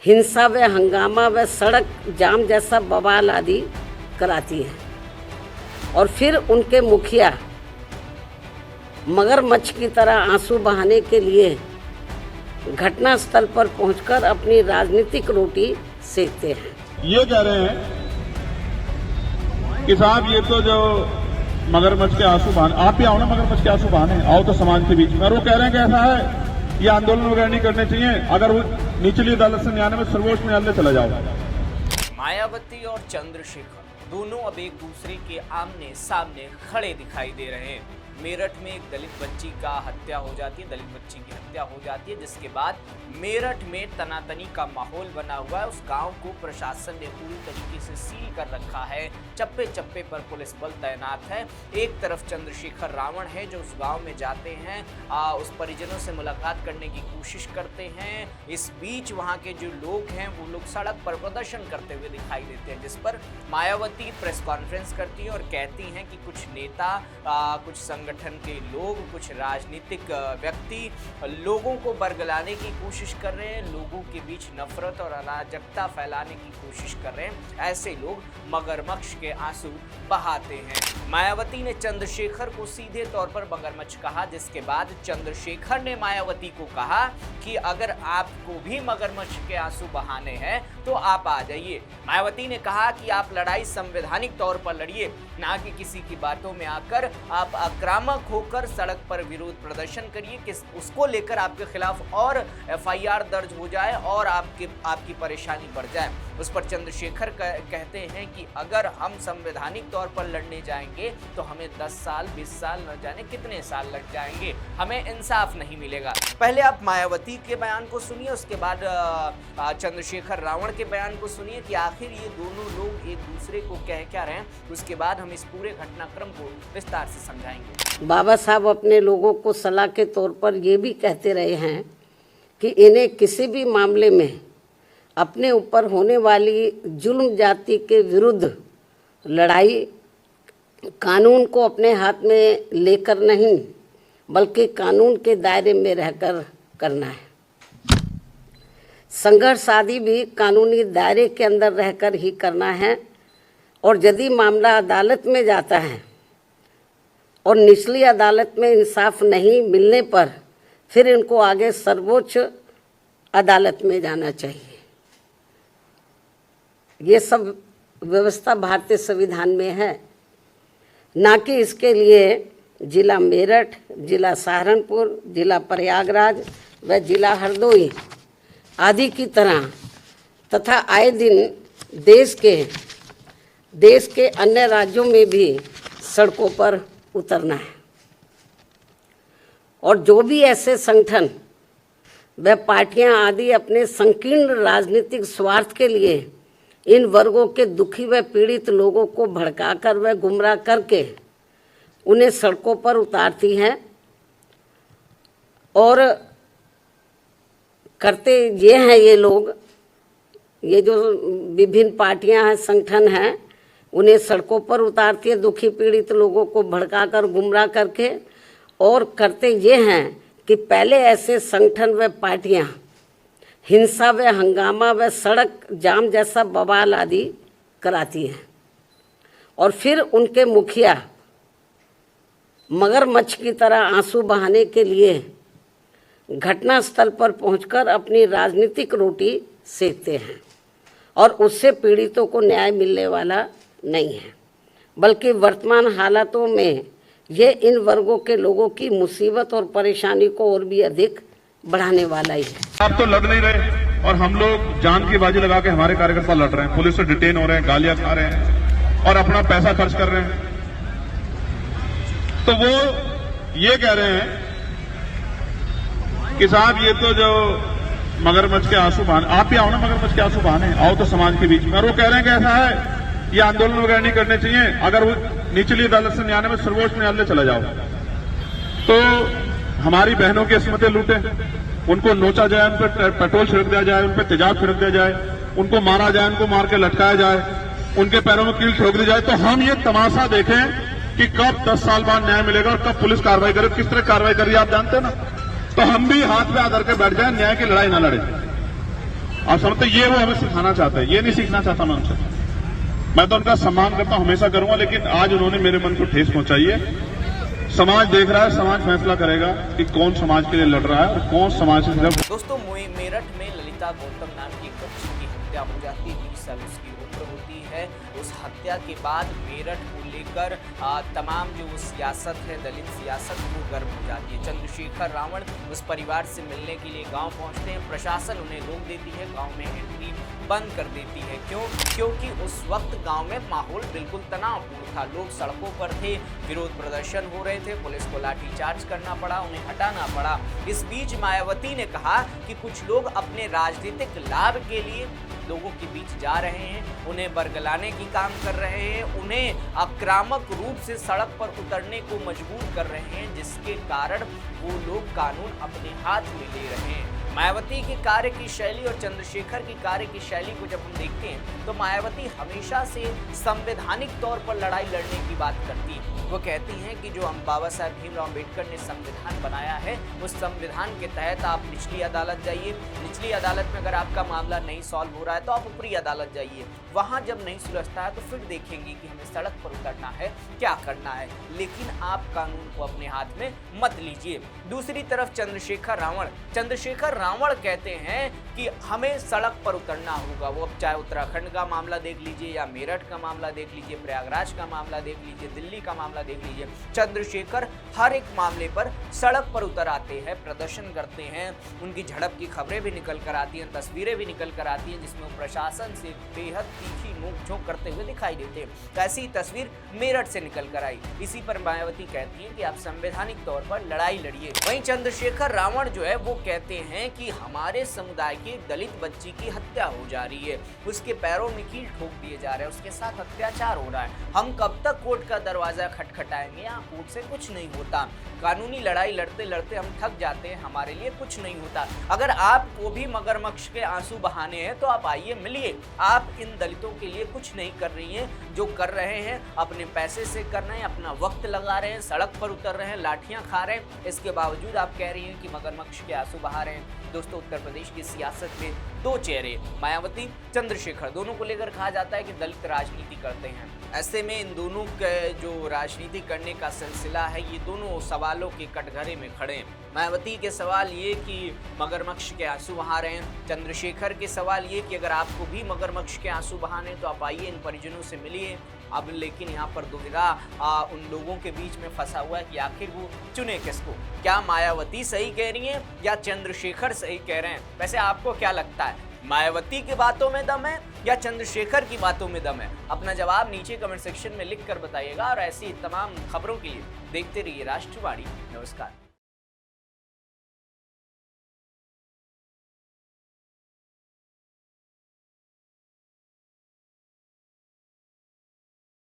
हिंसा व हंगामा व सड़क जाम जैसा बवाल आदि कराती है और फिर उनके मुखिया मगरमच्छ की तरह आंसू बहाने के लिए घटनास्थल पर पहुंचकर अपनी राजनीतिक रोटी सेकते हैं। ये कह रहे हैं कि साहब ये तो जो मगरमच्छ के आंसू बहाने, आप भी आओ ना मगरमच्छ के आंसू बहाने, आओ तो समाज के बीच में। और वो कह रहे हैं कि ऐसा है, ये आंदोलन वगैरह नहीं करने चाहिए, अगर वो निचली अदालत से न्यायालय में सर्वोच्च न्यायालय चला जाओ। मायावती और चंद्रशेखर दोनों अब एक दूसरे के आमने सामने खड़े दिखाई दे रहे हैं। मेरठ में एक दलित बच्ची का हत्या हो जाती है, दलित बच्ची की हत्या हो जाती है, जिसके बाद मेरठ में तनातनी का माहौल बना हुआ है। उस गांव को प्रशासन ने पूरी तरीके से सील कर रखा है, चप्पे चप्पे पर पुलिस बल तैनात है। एक तरफ चंद्रशेखर रावण है जो उस गांव में जाते हैं, उस परिजनों से मुलाकात करने की कोशिश करते हैं। इस बीच वहां के जो लोग हैं वो लोग सड़क पर प्रदर्शन करते हुए दिखाई देते हैं, जिस पर मायावती प्रेस कॉन्फ्रेंस करती है और कहती हैं कि कुछ नेता, कुछ संगठन के लोग, कुछ राजनीतिक व्यक्ति लोगों को बरगलाने की कोशिश कर रहे हैं, लोगों के बीच नफरत और अराजकता फैलाने की कोशिश कर रहे हैं। ऐसे लोग मगरमच्छ के आंसू बहाते हैं। मायावती ने चंद्रशेखर को सीधे तौर पर मगरमच्छ कहा, जिसके बाद चंद्रशेखर ने मायावती को कहा कि अगर आपको भी मगरमच्छ के आंसू बहाने हैं तो आप आ जाइए। मायावती ने कहा कि आप लड़ाई संवैधानिक तौर पर लड़िए, ना कि किसी की बातों में आकर आप आक्रामक होकर सड़क पर विरोध प्रदर्शन करिए कि उसको लेकर आपके खिलाफ और एफआईआर दर्ज हो जाए और आपकी परेशानी बढ़ जाए। उस पर चंद्रशेखर कहते हैं कि अगर हम संवैधानिक तौर पर लड़ने जाएंगे तो हमें 10 साल 20 साल न जाने कितने साल लग जाएंगे, हमें इंसाफ नहीं मिलेगा। पहले आप मायावती के बयान को सुनिए, उसके बाद चंद्रशेखर रावण के बयान को सुनिए कि आखिर ये दोनों लोग एक दूसरे को कह क्या रहे हैं। उसके बाद हम इस पूरे घटनाक्रम को विस्तार से समझाएंगे। बाबा साहब अपने लोगों को सलाह के तौर पर ये भी कहते रहे हैं कि इन्हें किसी भी मामले में अपने ऊपर होने वाली जुल्म जाति के विरुद्ध लड़ाई कानून को अपने हाथ में लेकर नहीं, बल्कि कानून के दायरे में रहकर करना है। संघर्ष आदि भी कानूनी दायरे के अंदर रहकर ही करना है। और यदि मामला अदालत में जाता है और निचली अदालत में इंसाफ नहीं मिलने पर फिर इनको आगे सर्वोच्च अदालत में जाना चाहिए। ये सब व्यवस्था भारतीय संविधान में है, ना कि इसके लिए जिला मेरठ, जिला सहारनपुर, जिला प्रयागराज व जिला हरदोई आदि की तरह तथा आए दिन देश के अन्य राज्यों में भी सड़कों पर उतरना है। और जो भी ऐसे संगठन व पार्टियां आदि अपने संकीर्ण राजनीतिक स्वार्थ के लिए इन वर्गों के दुखी व पीड़ित लोगों को भड़काकर व गुमराह करके उन्हें सड़कों पर उतारती हैं और करते ये हैं, ये लोग, ये जो विभिन्न पार्टियां हैं, संगठन हैं, उन्हें सड़कों पर उतारती है दुखी पीड़ित लोगों को भड़काकर गुमराह करके। और करते ये हैं कि पहले ऐसे संगठन व पार्टियां हिंसा व हंगामा व सड़क जाम जैसा बवाल आदि कराती हैं और फिर उनके मुखिया मगरमच्छ की तरह आंसू बहाने के लिए घटनास्थल पर पहुंचकर अपनी राजनीतिक रोटी सेकते हैं और उससे पीड़ितों को न्याय मिलने वाला नहीं है, बल्कि वर्तमान हालातों में ये इन वर्गों के लोगों की मुसीबत और परेशानी को और भी अधिक बढ़ाने वाला ही है। आप तो लड़ नहीं रहे और हम लोग जान की बाजी लगा के हमारे कार्यकर्ता लड़ रहे हैं, पुलिस से डिटेन हो रहे हैं, गालियां खा रहे हैं और अपना पैसा खर्च कर रहे हैं। तो वो ये कह रहे हैं कि साहब ये तो जो मगरमच्छ के आंसू बहाने, आप भी आओ ना मगरमच्छ के आंसू बहाने, आओ तो समाज के बीच में। और वो कह रहे हैं कि ऐसा है, ये आंदोलन वगैरह नहीं करने चाहिए, अगर वो निचली अदालत से न्यायालय में सर्वोच्च न्यायालय चला जाओ। तो हमारी बहनों की अस्मतें लूटे, उनको नोचा जाए, उन पर पेट्रोल छिड़क दिया जाए, उन पर तेजाब छिड़क दिया जाए, उनको मारा जाए, उनको मार के लटकाया जाए, उनके पैरों में कील ठोक दी जाए, तो हम ये तमाशा देखें कि कब 10 साल बाद न्याय मिलेगा और कब पुलिस कार्रवाई करे। किस तरह कार्रवाई करिए आप जानते हैं ना। तो हम भी हाथ पे आधर के बैठ जाए, न्याय की लड़ाई ना लड़े। आप समझते ये वो हमें सिखाना चाहते हैं, ये नहीं सीखना चाहता मैं उनसे। मैं तो उनका सम्मान करता हूं, हमेशा करूंगा, लेकिन आज उन्होंने मेरे मन को ठेस पहुंचाई है। समाज देख रहा है, समाज फैसला करेगा कि कौन समाज के लिए लड़ रहा है और कौन समाज से सिर्फ। दोस्तों, मेरठ में ललिता गौतम नाम की एक बच्ची की हत्या हो जाती है। 20 साल उसकी उम्र होती है। उस हत्या के बाद मेरठ को लेकर तमाम जो सियासत है, दलित सियासत, वो गर्म हो जाती है। चंद्रशेखर रावण उस परिवार से मिलने के लिए गांव पहुंचते हैं। प्रशासन उन्हें रोक देती है, गांव में एंट्री बंद कर देती है। क्यों? क्योंकि उस वक्त गांव में माहौल बिल्कुल तनावपूर्ण था। लोग सड़कों पर थे, विरोध प्रदर्शन हो रहे थे, पुलिस को लाठीचार्ज करना पड़ा, उन्हें हटाना पड़ा। इस बीच मायावती ने कहा कि कुछ लोग अपने राजनीतिक लाभ के लिए लोगों के बीच जा रहे हैं, उन्हें बरगलाने की काम कर रहे हैं, उन्हें आक्रामक रूप से सड़क पर उतरने को मजबूर कर रहे हैं, जिसके कारण वो लोग कानून अपने हाथ में ले रहे हैं। मायावती के कार्य की शैली और चंद्रशेखर की कार्य की शैली को जब हम देखते हैं तो मायावती हमेशा से संवैधानिक तौर पर लड़ाई लड़ने की बात करती है। वो कहती हैं कि जो हम बाबा साहब भीमराव अम्बेडकर ने संविधान बनाया है, उस संविधान के तहत आप निचली अदालत जाइए। निचली अदालत में अगर आपका मामला नहीं सॉल्व हो रहा है तो आप ऊपरी अदालत जाइए। वहाँ जब नहीं सुलझता है तो फिर देखेंगे कि हमें सड़क पर उतरना है, क्या करना है, लेकिन आप कानून को अपने हाथ में मत लीजिए। दूसरी तरफ चंद्रशेखर रावण कहते हैं कि हमें सड़क पर उतरना होगा। वो अब चाहे उत्तराखंड का मामला देख लीजिए या मेरठ का मामला देख लीजिए, प्रयागराज का मामला देख लीजिए, दिल्ली का मामला देख लीजिए, चंद्रशेखर हर एक मामले पर सड़क पर उतर आते हैं, प्रदर्शन करते हैं। उनकी झड़प की खबरें भी निकल कर आती हैं, तस्वीरें भी निकल कर आती हैं, जिसमें प्रशासन से बेहद तीखी नोक-झोंक करते हुए दिखाई देते हैं। ऐसी ही तस्वीर मेरठ से निकल कर आई। इसी पर मायावती कहती है कि आप संवैधानिक तौर पर लड़ाई लड़िए। वहीं चंद्रशेखर रावण जो है वो कहते हैं कि हमारे समुदाय की एक दलित बच्ची की हत्या हो जा रही है, उसके पैरों में कील ठोक दिए जा रहे हैं, उसके साथ अत्याचार हो रहा है। हम कब तक कोर्ट का दरवाजा खटखटाएंगे? यहाँ कोर्ट से कुछ नहीं होता। कानूनी लड़ाई लड़ते लड़ते हम थक जाते हैं, हमारे लिए कुछ नहीं होता। अगर आपको भी मगरमच्छ के आंसू बहाने हैं तो आप आइए, मिलिए। आप इन दलितों के लिए कुछ नहीं कर रही हैं। जो कर रहे हैं अपने पैसे से कर रहे हैं, अपना वक्त लगा रहे हैं, सड़क पर उतर रहे हैं, लाठियां खा रहे हैं, इसके बावजूद आप कह रही हैं कि मगरमच्छ के आंसू बहा रहे हैं। दोस्तों, उत्तर प्रदेश की सियासत में दो चेहरे, मायावती, चंद्रशेखर, दोनों को लेकर कहा जाता है कि दलित राजनीति करते हैं। ऐसे में इन दोनों के जो राजनीति करने का सिलसिला है, ये दोनों सवालों के कटघरे में खड़े हैं। मायावती के सवाल ये कि मगरमच्छ के आंसू बहा रहे हैं, चंद्रशेखर के सवाल ये कि अगर आपको भी मगरमच्छ के आंसू बहाने तो आप आइए, इन परिजनों से मिलिए। अब लेकिन यहाँ पर दुविधा उन लोगों के बीच में फंसा हुआ है कि आखिर वो चुने किसको। क्या मायावती सही कह रही हैं या चंद्रशेखर सही कह रहे हैं? वैसे आपको क्या लगता है, मायावती की बातों में दम है या चंद्रशेखर की बातों में दम है? अपना जवाब नीचे कमेंट सेक्शन में लिख कर बताइएगा और ऐसी तमाम खबरों के लिए देखते रहिए राष्ट्रवाणी। नमस्कार।